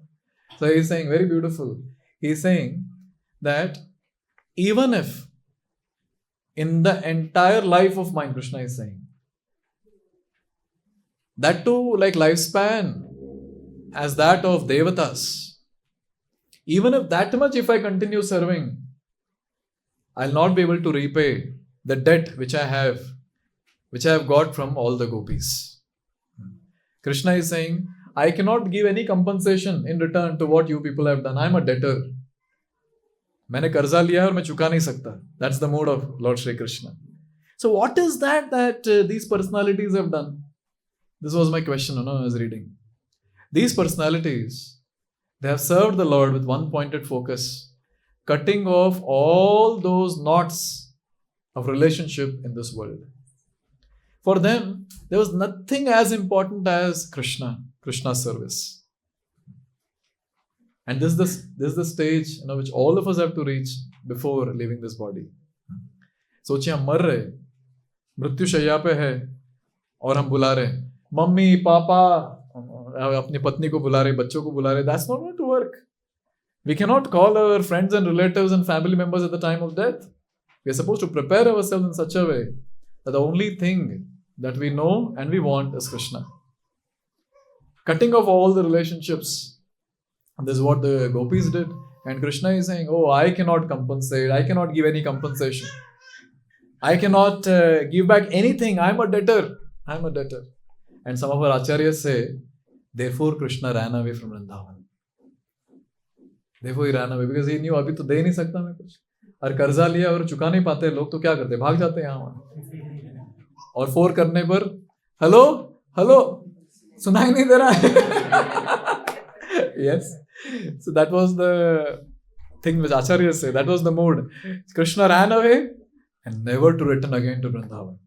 So he is saying, very beautiful. He is saying that even if in the entire life of mine, Krishna is saying, that too like lifespan as that of Devatas, even if that much if I continue serving, I'll not be able to repay the debt which I have got from all the gopis. Krishna is saying, I cannot give any compensation in return to what you people have done. I am a debtor. मैंने कर्जा लिया और मैं चुका नहीं सकता. That's the mood of Lord Shri Krishna. So what is that these personalities have done? This was my question when I was reading. These personalities, they have served the Lord with one pointed focus, cutting off all those knots of relationship in this world. For them, there was nothing as important as Krishna's service. And this is the stage which all of us have to reach before leaving this body. सोचिए हम मर रहे, मृत्यु शैया पे है और हम बुला रहे मम्मी पापा, अपनी पत्नी को बुला रहे, बच्चों को बुला रहे. That's not going to work. We cannot call our friends and relatives and family members at the time of death. We are supposed to prepare ourselves in such a way that the only thing that we know and we want is Krishna. Cutting off all the relationships. This is what the gopis did. And Krishna is saying, oh, I cannot compensate. I cannot give any compensation. I cannot give back anything. I'm a debtor. And some of our acharyas say, therefore Krishna ran away from Vrindavan. Therefore he ran away because he knew abhi to de nahi sakta main kuch. और कर्जा लिया और चुका नहीं पाते लोग तो क्या करते, भाग जाते हैं यहाँ और फोर करने पर हेलो हेलो सुनाई नहीं दे रहा है. Yes, so that was the thing which acharyas say. That was the mood. Krishna ran away and never to return again to Vrindavan.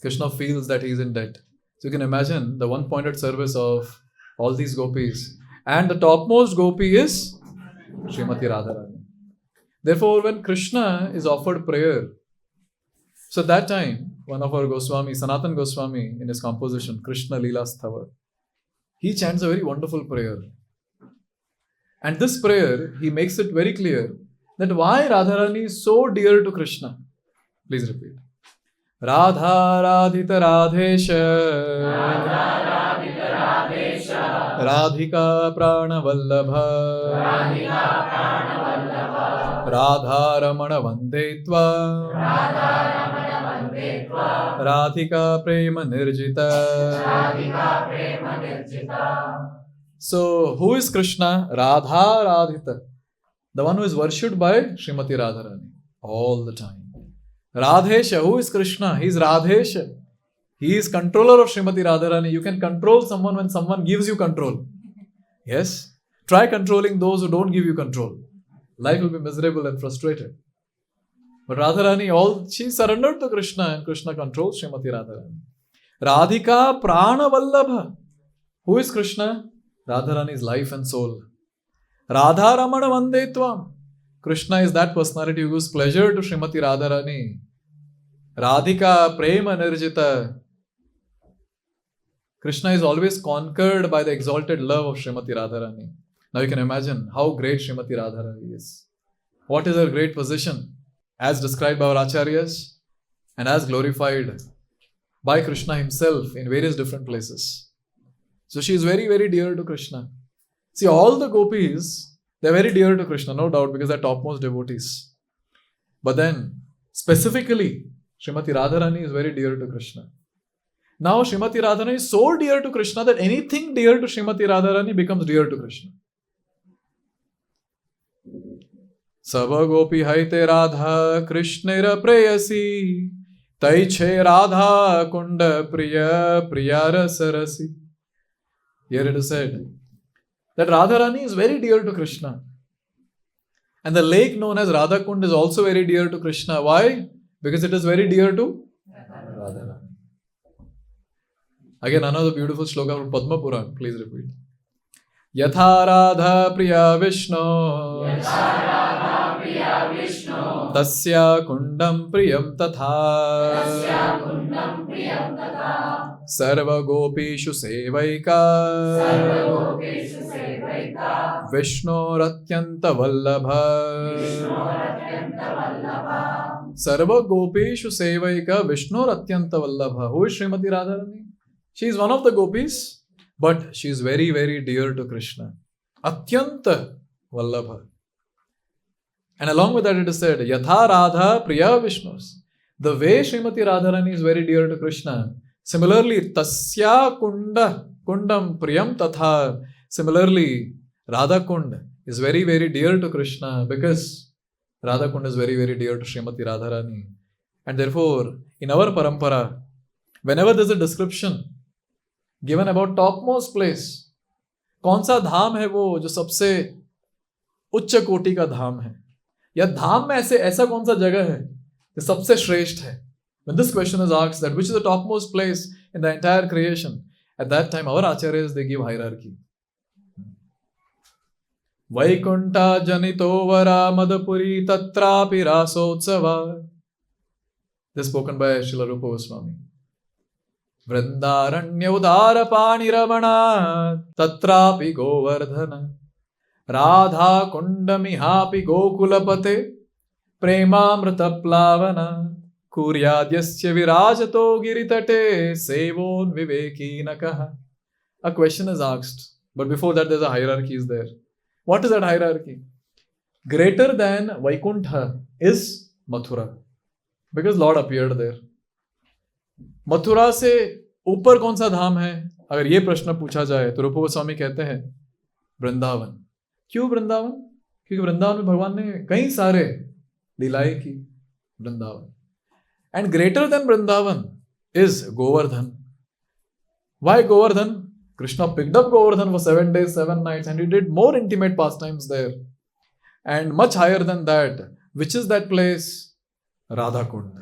Krishna feels that he is in debt. So you can imagine the one-pointed service of all these gopis, and the topmost gopi is Srimati Radharani. Therefore, when Krishna is offered prayer, so at that time, one of our Goswami, Sanatan Goswami, in his composition, Krishna Leela Sthavar, he chants a very wonderful prayer. And this prayer, he makes it very clear that why Radharani is so dear to Krishna. Please repeat. Radha Radhita Radhesha Radhika-caranna-padma Radha-ramana vandetva radhika-prema-nirjita. So, who is Krishna? Radha Radhita. The one who is worshipped by Srimati Radharani all the time. Radhesha, who is Krishna? He is Radhesha. He is controller of Srimati Radharani. You can control someone when someone gives you control. Yes? Try controlling those who don't give you control. Life will be miserable and frustrated. But Radharani, she surrendered to Krishna and Krishna controls Srimati Radharani. Radhika-caranna-padma. Who is Krishna? Radharani's life and soul. Radha-ramana vandetvam. Krishna is that personality who gives pleasure to Srimati Radharani. Radhika-prema-nirjita. Krishna is always conquered by the exalted love of Srimati Radharani. Now you can imagine how great Srimati Radharani is. What is her great position as described by our acharyas and as glorified by Krishna himself in various different places. So she is very, very dear to Krishna. See, all the gopis, they are very dear to Krishna, no doubt, because they are topmost devotees. But then, specifically, Srimati Radharani is very dear to Krishna. Now, Srimati Radharani is so dear to Krishna that anything dear to Srimati Radharani becomes dear to Krishna. Sava gopi haite Radha Krishnera preyasi Taiche Radha kunda priya priyara sarasi. Here it is said that Radharani is very dear to Krishna. And the lake known as Radhakund is also very dear to Krishna. Why? Because it is very dear to Radharani. Again, another beautiful shloka from Padma Puran. Please repeat. Yatha Radha Priya Vishnu Tasya Kundam Priyam Tatha Sarva Gopishu Sevaika Vishnu Ratyanta Vallabha Sarva Gopishu Sevaika Vishnu Ratyanta Vallabha. Who is Srimati Radharani? She is one of the gopis, but she is very, very dear to Krishna. Atyanta Vallabha. And along with that it is said, Yatha Radha Priya Vishnus. The way Srimati Radharani is very dear to Krishna, similarly, Tasya Kundam Priyam Tatha. Similarly, Radha Kund is very, very dear to Krishna because Radha Kund is very, very dear to Srimati Radharani. And therefore, in our parampara, whenever there is a description given about topmost place. कौन सा धाम है वो जो सबसे उच्च कोटि का धाम है, या धाम में ऐसा कौन सा जगह है जो सबसे श्रेष्ठ है? When this question is asked, that which is the topmost place in the entire creation, at that time our acharyas, they give hierarchy. Vaikunta janito vara madapuri tatrapi rasotsava. This is spoken by Srila Rupa Goswami. Vrindaranya udara paniramana tatrapi govardhana radha kundamihapi gokulapate premamrita plavana kuryadyasya virajato giritate sevon vivekinakaha. A question is asked, but before that there's a hierarchy is there. What is that hierarchy? Greater than Vaikuntha is Mathura, because Lord appeared there. Mathura से ऊपर कौन सा धाम है? अगर ये प्रश्न पूछा जाए तो रूप गोस्वामी कहते हैं वृंदावन. क्यों वृंदावन? क्योंकि वृंदावन में भगवान ने कई सारे लीलाएं की. Vrindavan. And greater than Vrindavan is Govardhan. Why Govardhan? Krishna picked up Govardhan for 7 days, 7 nights, and he did more intimate pastimes there. And much higher than that, which is that place? Radha Kund.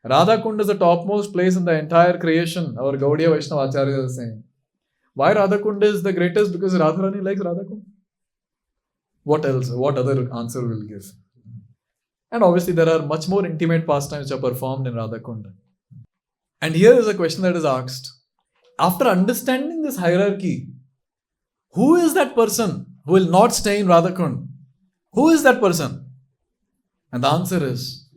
Radha Kund is the topmost place in the entire creation. Our Gaudiya Vaishnava acharyas are saying. Why Radha Kund is the greatest? Because Radharani likes Radha Kund. What else? What other answer will give? And obviously there are much more intimate pastimes which are performed in Radha Kund. And here is a question that is asked. After understanding this hierarchy, who is that person who will not stay in Radha Kund? Who is that person? And the answer is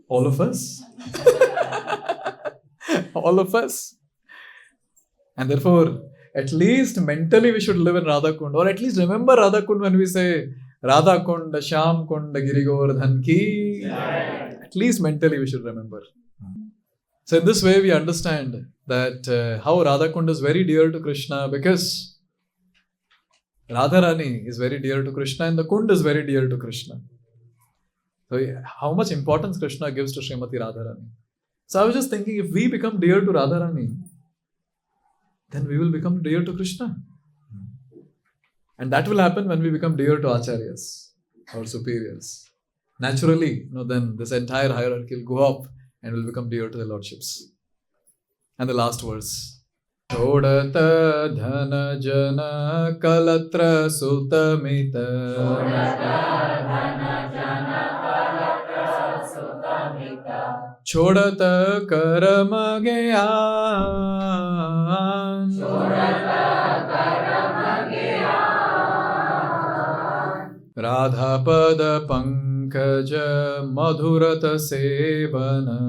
all of us. All of us. And therefore, at least mentally we should live in Radha Kund, or at least remember Radha Kund when we say Radha Kund, Shyam Kund, Giri Govardhan ki. At least mentally we should remember. So in this way we understand that how Radha Kund is very dear to Krishna, because Radharani is very dear to Krishna and the Kund is very dear to Krishna. So how much importance Krishna gives to Srimati Radharani. So I was just thinking, if we become dear to Radharani, then we will become dear to Krishna. And that will happen when we become dear to acharyas, our superiors. Naturally, then this entire hierarchy will go up and will become dear to the lordships. And the last verse. Chodata dhana jana kalatra sutamita. Chodata karama gyan. Radha pada pankaja madhurata sevana.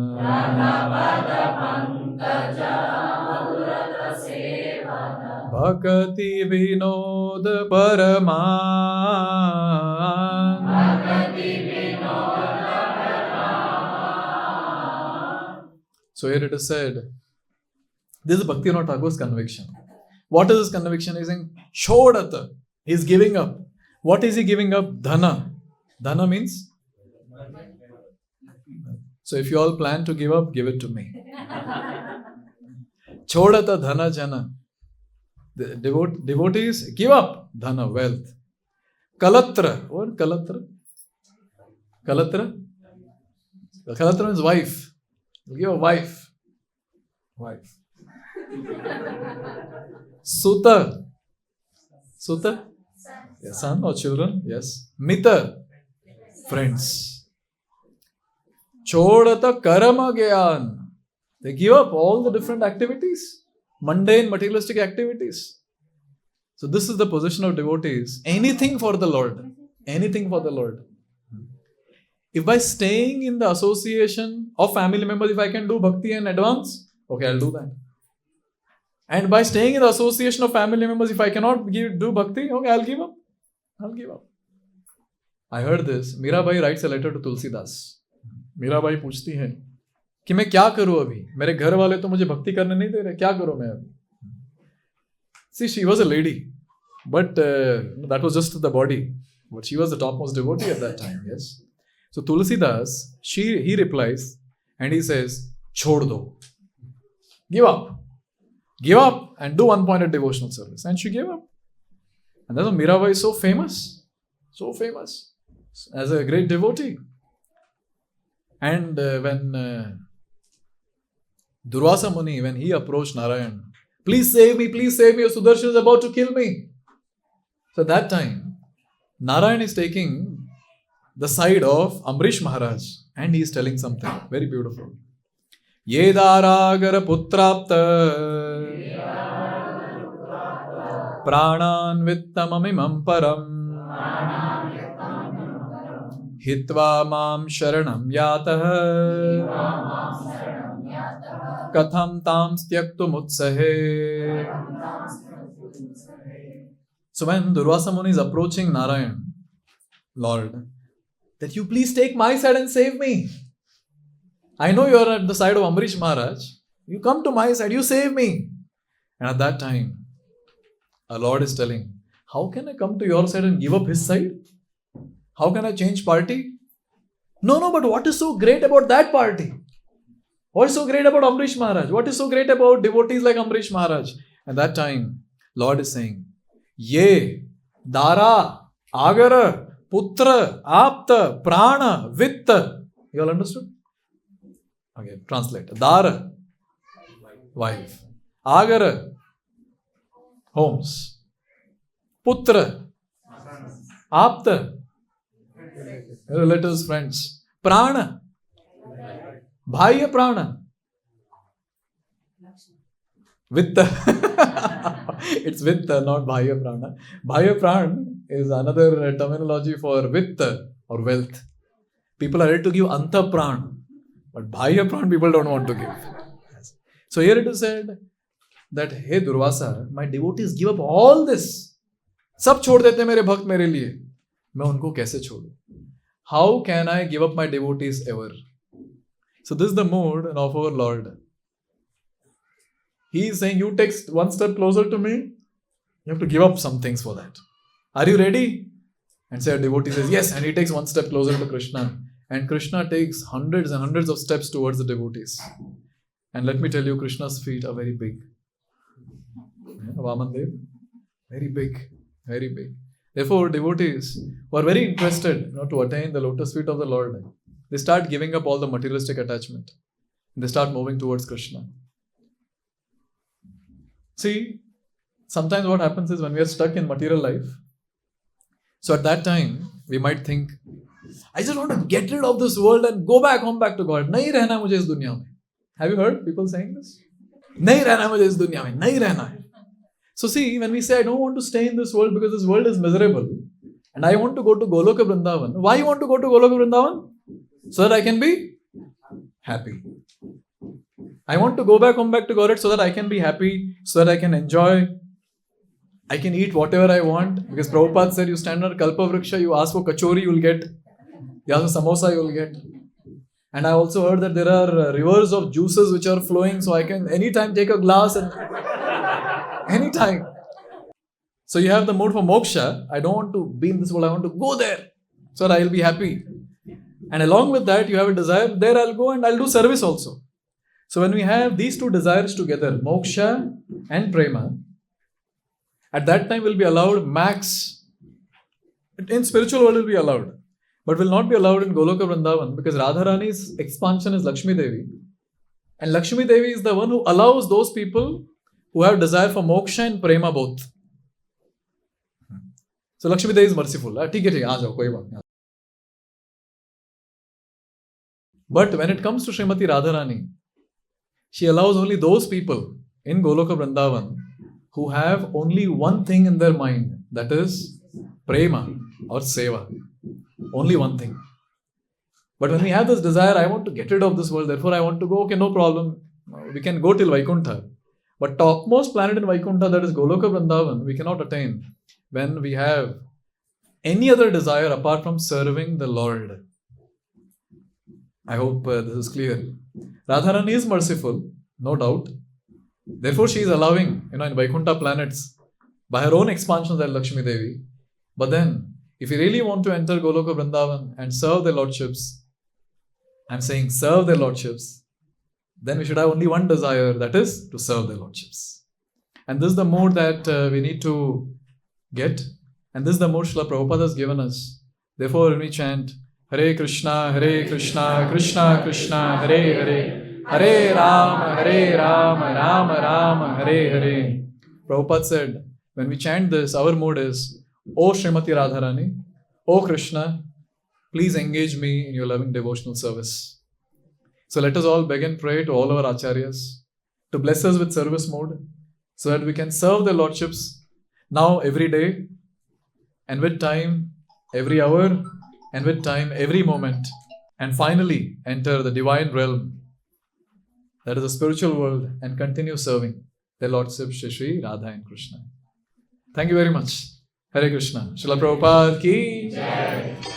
Bhakati vinod paraman. So here it is said, this is Bhaktivinoda Thakur's conviction. What is his conviction? He's saying, Shodata. He's giving up. What is he giving up? Dhana. Dhana means? So if you all plan to give up, give it to me. Chodata dhana jana. The devotees, give up dhana, wealth. Kalatra. What? Kalatra? Kalatra? Kalatra means wife. You give a wife. Wife. Suta. Suta? Yes, son or children? Yes. Mita. Friends. Chodata karama gyan. They give up all the different activities. Mundane, materialistic activities. So this is the position of devotees. Anything for the Lord. Anything for the Lord. If by staying in the association of family members, if I can do bhakti in advance, okay, I'll do that. And by staying in the association of family members, if I cannot do bhakti, okay, I'll give up. I'll give up. I heard this. Mirabai writes a letter to Tulsidas. Mirabai पूछती है कि मैं क्या करूं अभी, मेरे घर वाले तो मुझे भक्ति करने नहीं दे रहे, क्या करूं मैं अभी? See, she was a lady, but that was just the body. But she was the topmost devotee at that time, yes. So Tulsidas, he replies and he says, Chhod do. Give up. Give up and do one-pointed devotional service. And she gave up. And that's why Mirabai is so famous. So famous. As a great devotee. And when Durvasa Muni, when he approached Narayan, please save me, your Sudarshan is about to kill me. So at that time, Narayan is taking the side of Amrish Maharaj and he is telling something very beautiful. Yedaragara putrapta pranan vittamamimam param hitva mam sharanam yatah katham tam styaktum utsahe. So when Durvasa Muni is approaching Narayan, Lord, that you please take my side and save me. I know you are at the side of Amrish Maharaj. You come to my side, you save me. And at that time, our Lord is telling, how can I come to your side and give up his side? How can I change party? No, but what is so great about that party? What is so great about Amrish Maharaj? What is so great about devotees like Amrish Maharaj? At that time, Lord is saying, Ye, Dara, Agara, Putra, Apta, Prana, Vitta. You all understood? Okay, translate. Dara, wife. Agara, homes. Putra, Apta, relatives, friends. Prana, Bhaya Prana. Vitta. It's Vitta, not Bhaya Prana. Bhaya Prana is another terminology for Vitta or wealth. People are ready to give Anta Prana, but Bhaya Prana people don't want to give. So here it is said that, hey Durvasa, my devotees give up all this. Sab chhod dete mere bhakt mere liye. Main unko kaise chodu? How can I give up my devotees ever? So this is the mood of our Lord. He is saying, you take one step closer to me, you have to give up some things for that. Are you ready? And say a devotee says, yes, and he takes one step closer to Krishna. And Krishna takes hundreds and hundreds of steps towards the devotees. And let me tell you, Krishna's feet are very big. Vamandev, very big, very big. Therefore, devotees who are very interested to attain the lotus feet of the Lord, they start giving up all the materialistic attachment. They start moving towards Krishna. See, sometimes what happens is when we are stuck in material life, so at that time, we might think, I just want to get rid of this world and go back home, back to God. Nahi rehna mujhe is dunya mein. Have you heard people saying this? Nahi rehna mujhe is dunya mein. Nahi rehna hai. So see, when we say, I don't want to stay in this world because this world is miserable and I want to go to Goloka Vrindavan. Why you want to go to Goloka Vrindavan? So that I can be happy. I want to go back home, back to God so that I can be happy, so that I can enjoy. I can eat whatever I want. Because Prabhupada said, you stand on a Kalpa Vriksha, you ask for kachori, you will get. You ask for samosa, you will get. And I also heard that there are rivers of juices which are flowing, so I can anytime take a glass and anytime. So you have the mood for moksha. I don't want to be in this world, I want to go there so that I will be happy. And along with that, you have a desire, there I'll go and I'll do service also. So when we have these two desires together, moksha and prema, at that time we'll be allowed max. In spiritual world will be allowed, but will not be allowed in Goloka Vrindavan because Radharani's expansion is Lakshmi Devi. And Lakshmi Devi is the one who allows those people who have desire for moksha and prema both. So Lakshmi Devi is merciful. But when it comes to Srimati Radharani, she allows only those people in Goloka Vrindavan who have only one thing in their mind, that is prema or seva. Only one thing. But when we have this desire, I want to get rid of this world, therefore I want to go, okay, no problem. We can go till Vaikuntha. But topmost planet in Vaikuntha, that is Goloka Vrindavan, we cannot attain when we have any other desire apart from serving the Lord. I hope this is clear. Radharani is merciful, no doubt. Therefore, she is allowing, in Vaikuntha planets, by her own expansions at Lakshmi Devi. But then, if you really want to enter Goloka Vrindavan and serve the Lordships, I'm saying serve the Lordships, then we should have only one desire, that is to serve the Lordships. And this is the mood that we need to get. And this is the mood Srila Prabhupada has given us. Therefore, when we chant Hare Krishna, Krishna Krishna, Hare Hare, Hare Rama, Rama Rama, Hare Hare. Prabhupada said, when we chant this, our mood is, O Srimati Radharani, O Krishna, please engage me in your loving devotional service. So let us all begin pray to all our acharyas to bless us with service mode so that we can serve their lordships now every day and with time every hour and with time every moment and finally enter the divine realm, that is the spiritual world, and continue serving their lordships Shri Shri Radha and Krishna. Thank you very much. Hare Krishna. Srila Prabhupada ki Jai.